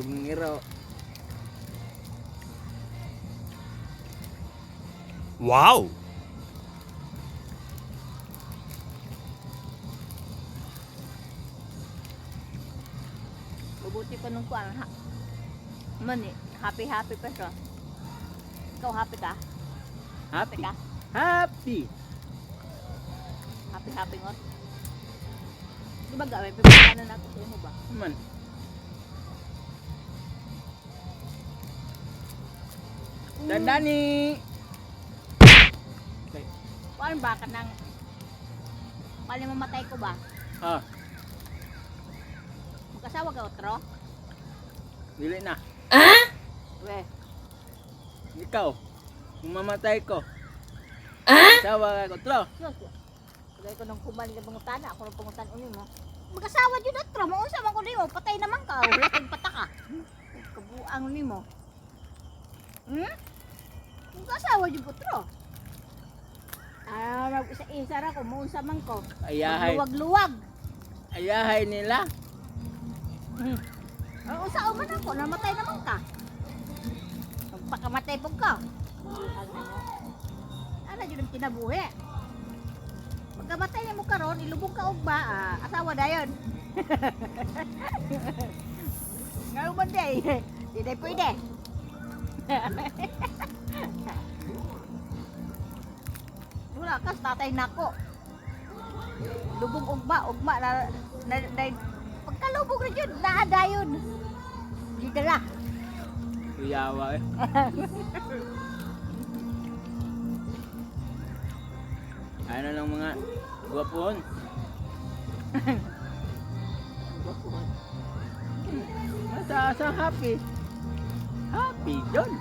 Mangiro. Wow! Mabuti pa nung kuwan. Mani, happy pa siya. Ikaw happy ka? Happy Happy. ka? Happy. Happy ngot. Di ba gawin? Pipagkanan ako sa'yo mo ba? Man. Dandani. Paano ba ka nang... Paano mamatay ko ba? Ah, Magkasawa ka otro? dili na. We, Ikaw. Kung mamatay ko. Sawa ka tro. Kagay ko nang kuman ng pangutana, ako nang pangutan uni mo. Magkasawa jud otro, maunsa man ko nimo, patay naman ka, wala kang pataka. Kabuang nimo. Magkasawa jud otro. Ah, isa-isa ra ko, maunsa man ko. Ayahay. Luwag-luwag. Ayahay nila. Ang usao man ako, namatay naman ka. Pagpakamatay po ka. Ano yun ang kinabuhi? Pagkamatay niya mo karon, ilubog ka og ba, asawa na yun. Ngayon man day, hindi pwede. Wala kas, tatay nako. Lubog ugma na pagkalubog na yun, naada yun. Hindi dala. Kuyawa eh. Ano lang mga guwapon. Asa happy. Happy doon.